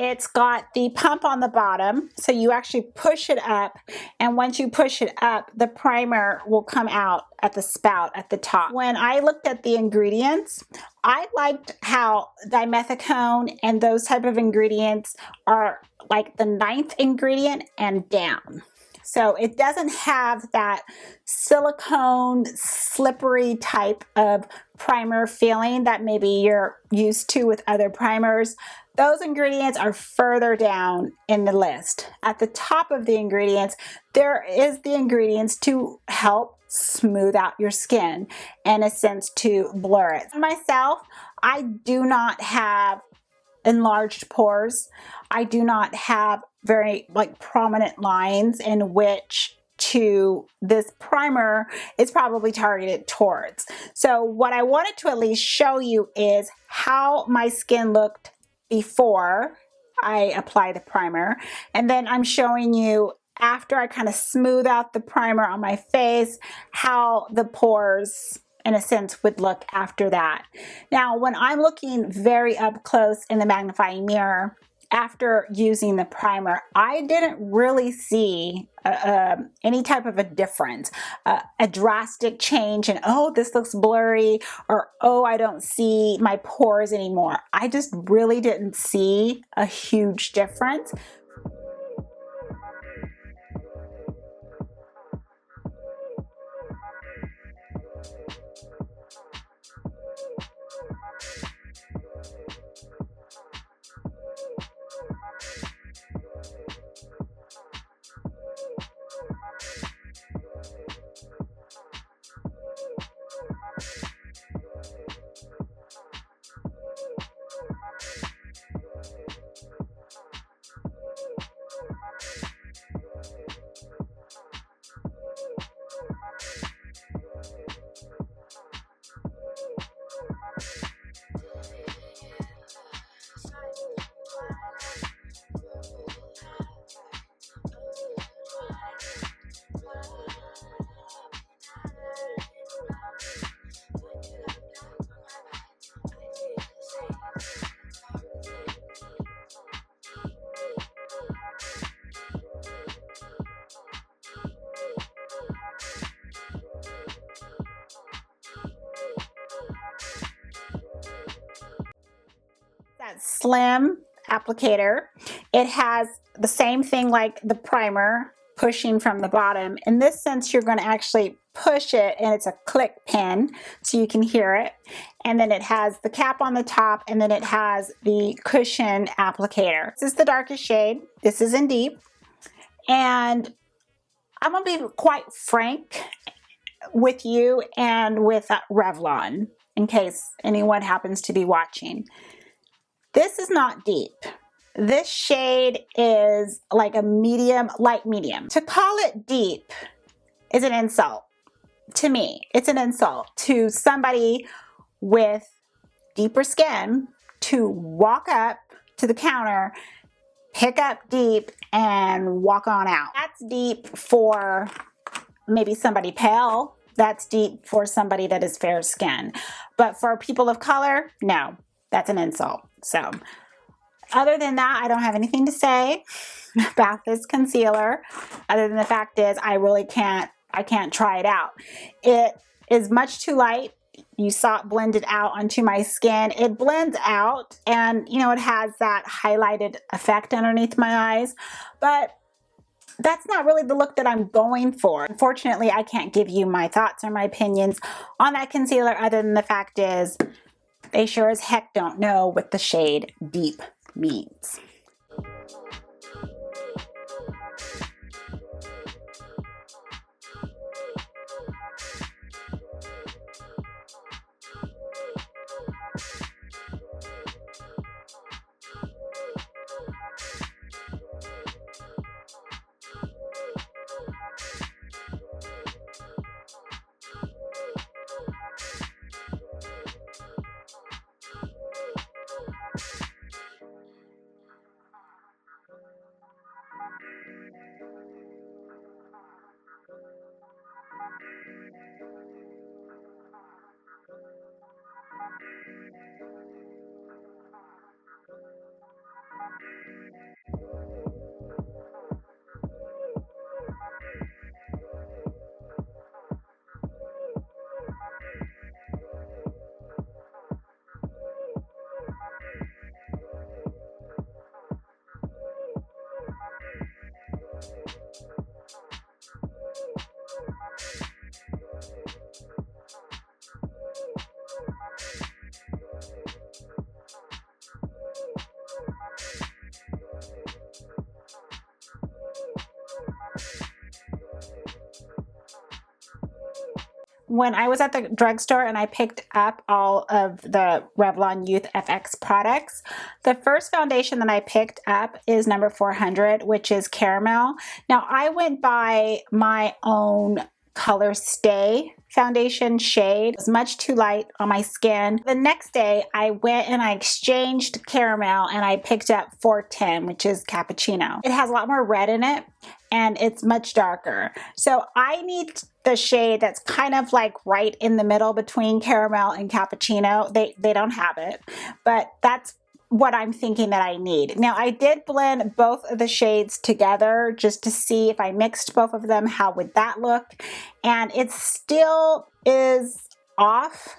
It's got the pump on the bottom, so you actually push it up, and once you push it up, the primer will come out at the spout at the top. When I looked at the ingredients, I liked how dimethicone and those type of ingredients are like the 9th ingredient and down. So it doesn't have that silicone, slippery type of primer feeling that maybe you're used to with other primers. Those ingredients are further down in the list. At the top of the ingredients, there is the ingredients to help smooth out your skin, in a sense to blur it. Myself, I do not have enlarged pores. I do not have very prominent lines in which this primer is probably targeted towards. So what I wanted to at least show you is how my skin looked before I apply the primer, and then I'm showing you after I kind of smooth out the primer on my face, how the pores in a sense would look after that. Now when I'm looking very up close in the magnifying mirror after using the primer, I didn't really see any type of a difference, a drastic change in, oh, this looks blurry, or oh, I don't see my pores anymore. I just really didn't see a huge difference. That slim applicator, it has the same thing like the primer, pushing from the bottom. In this sense, you're going to actually push it, and it's a click pin so you can hear it, and then it has the cap on the top, and then it has the cushion applicator. This is the darkest shade. This is in deep, and I'm gonna be quite frank with you and with Revlon in case anyone happens to be watching. This is not deep. This shade is like a medium, light medium. To call it deep is an insult to me. It's an insult to somebody with deeper skin to walk up to the counter, pick up deep, and walk on out. That's deep for maybe somebody pale. That's deep for somebody that is fair skin. But for people of color, no, that's an insult. So other than that, I don't have anything to say about this concealer, other than the fact is I really can't try it out. It is much too light. you saw it blended out onto my skin. It blends out and, you know, it has that highlighted effect underneath my eyes, but that's not really the look that I'm going for. Unfortunately, I can't give you my thoughts or my opinions on that concealer other than the fact is they sure as heck don't know what the shade Deep means. When I was at the drugstore and I picked up all of the Revlon Youth FX products, the first foundation that I picked up is number 400, which is Caramel. Now, I went by my own Color Stay foundation shade. It was much too light on my skin. The next day, I went and I exchanged Caramel and I picked up 410, which is Cappuccino. It has a lot more red in it and it's much darker. So I need the shade that's kind of like right in the middle between Caramel and Cappuccino. They don't have it, but that's what I'm thinking that I need. Now, I did blend both of the shades together just to see if I mixed both of them, how would that look? And it still is off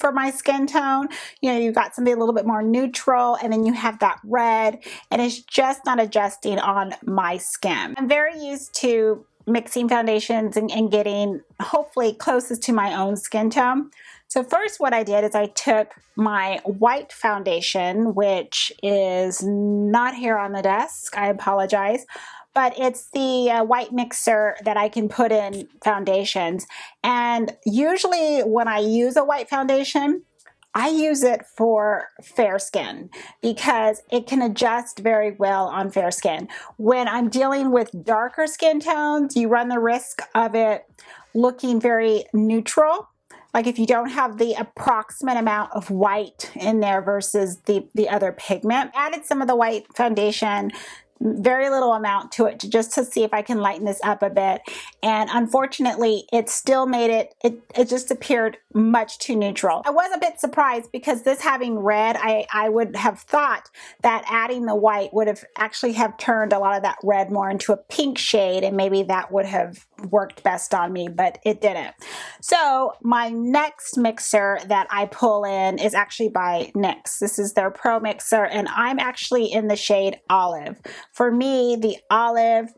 for my skin tone. You know, you've got something a little bit more neutral and then you have that red and it's just not adjusting on my skin. I'm very used to mixing foundations and getting hopefully closest to my own skin tone. So first what I did is I took my white foundation, which is not here on the desk, I apologize, but it's the white mixer that I can put in foundations. And usually when I use a white foundation, I use it for fair skin because it can adjust very well on fair skin. When I'm dealing with darker skin tones, you run the risk of it looking very neutral. Like if you don't have the approximate amount of white in there versus the other pigment. I added some of the white foundation, very little amount to it just to see if I can lighten this up a bit. And unfortunately, it still made it just appeared much too neutral. I was a bit surprised because this having red, I would have thought that adding the white would have actually have turned a lot of that red more into a pink shade and maybe that would have worked best on me, but it didn't. So my next mixer that I pull in is actually by NYX. This is their Pro Mixer and I'm actually in the shade Olive. For me, the olive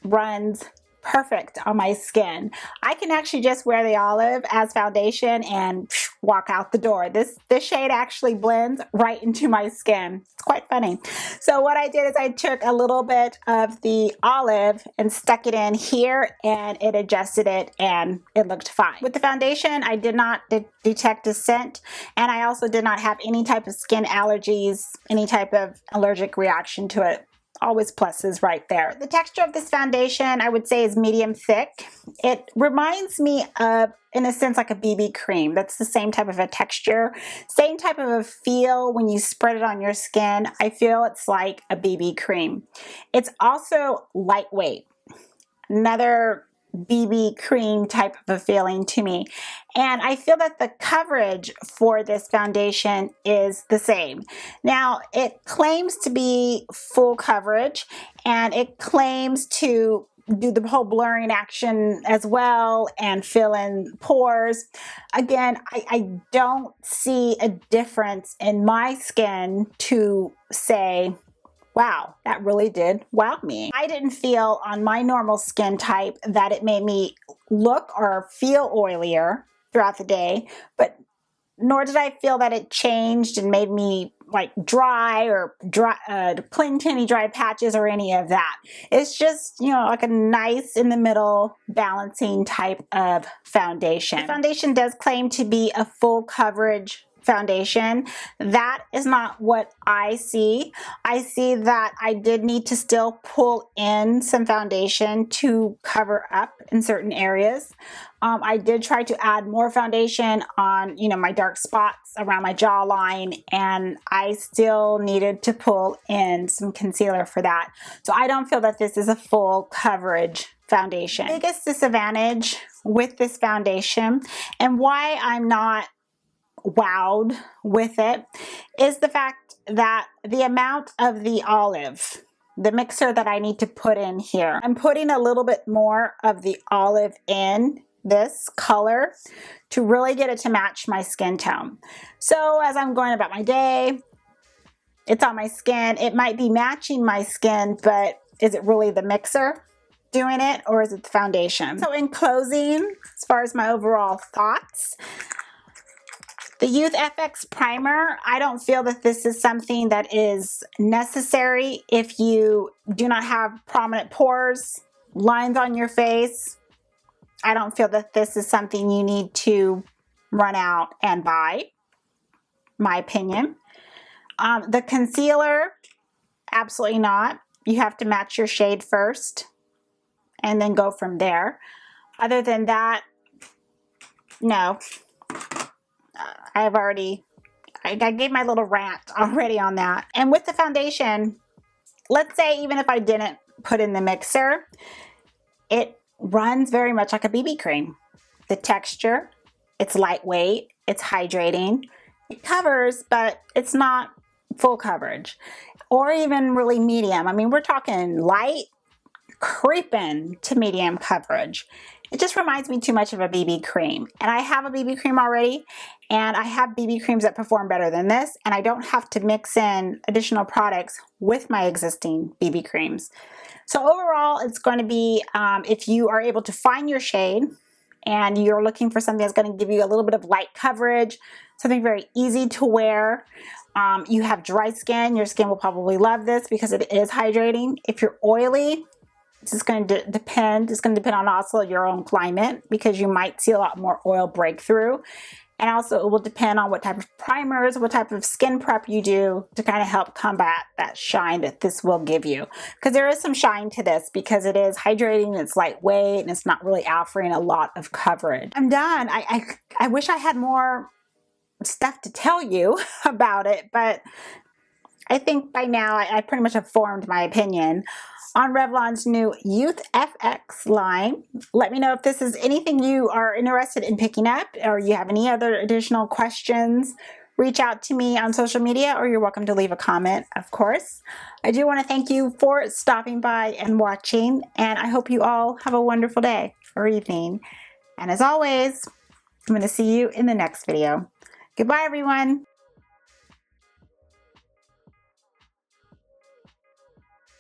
runs perfect on my skin. I can actually just wear the olive as foundation and walk out the door. This shade actually blends right into my skin. It's quite funny. So what I did is I took a little bit of the olive and stuck it in here and it adjusted it and it looked fine. With the foundation, I did not detect a scent and I also did not have any type of skin allergies, any type of allergic reaction to it. Always pluses right there. The texture of this foundation, I would say, is medium thick. It reminds me of, in a sense, like a BB cream. That's the same type of a texture, same type of a feel when you spread it on your skin. I feel it's like a BB cream. It's also lightweight. Another BB cream type of a feeling to me. And I feel that the coverage for this foundation is the same. Now, it claims to be full coverage and it claims to do the whole blurring action as well and fill in pores. Again, I don't see a difference in my skin to say, wow, that really did wow me. I didn't feel on my normal skin type that it made me look or feel oilier throughout the day, but nor did I feel that it changed and made me like dry or cling to any dry patches or any of that. It's just, you know, like a nice in the middle balancing type of foundation. The foundation does claim to be a full coverage foundation. That is not what I see. I see that I did need to still pull in some foundation to cover up in certain areas. I did try to add more foundation on, you know, my dark spots around my jawline, and I still needed to pull in some concealer for that. So I don't feel that this is a full coverage foundation. The biggest disadvantage with this foundation and why I'm not wowed with it is the fact that the amount of the olive, the mixer that I need to put in here, I'm putting a little bit more of the olive in this color to really get it to match my skin tone. So as I'm going about my day, it's on my skin. It might be matching my skin, but is it really the mixer doing it, or is it the foundation? So in closing, as far as my overall thoughts, the Youth FX Primer, I don't feel that this is something that is necessary if you do not have prominent pores, lines on your face. I don't feel that this is something you need to run out and buy, my opinion. The concealer, absolutely not. You have to match your shade first and then go from there. Other than that, no. I gave my little rant already on that. And with the foundation, let's say even if I didn't put in the mixer, it runs very much like a BB cream. The texture, it's lightweight, it's hydrating, it covers, but it's not full coverage or even really medium. I mean, we're talking light, creeping to medium coverage. It just reminds me too much of a BB cream. And I have a BB cream already, and I have BB creams that perform better than this, and I don't have to mix in additional products with my existing BB creams. So overall, it's going to be, if you are able to find your shade and you're looking for something that's going to give you a little bit of light coverage, something very easy to wear, you have dry skin, your skin will probably love this because it is hydrating. If you're oily, it's going to depend. It's going to depend on also your own climate, because you might see a lot more oil breakthrough. And also it will depend on what type of primers, what type of skin prep you do to kind of help combat that shine that this will give you. Because there is some shine to this because it is hydrating, it's lightweight, and it's not really offering a lot of coverage. I'm done. I wish I had more stuff to tell you about it, but I think by now I pretty much have formed my opinion on Revlon's new Youth FX line. Let me know if this is anything you are interested in picking up, or you have any other additional questions. Reach out to me on social media, or you're welcome to leave a comment, of course. I do want to thank you for stopping by and watching, and I hope you all have a wonderful day or evening. And as always, I'm going to see you in the next video. Goodbye, everyone.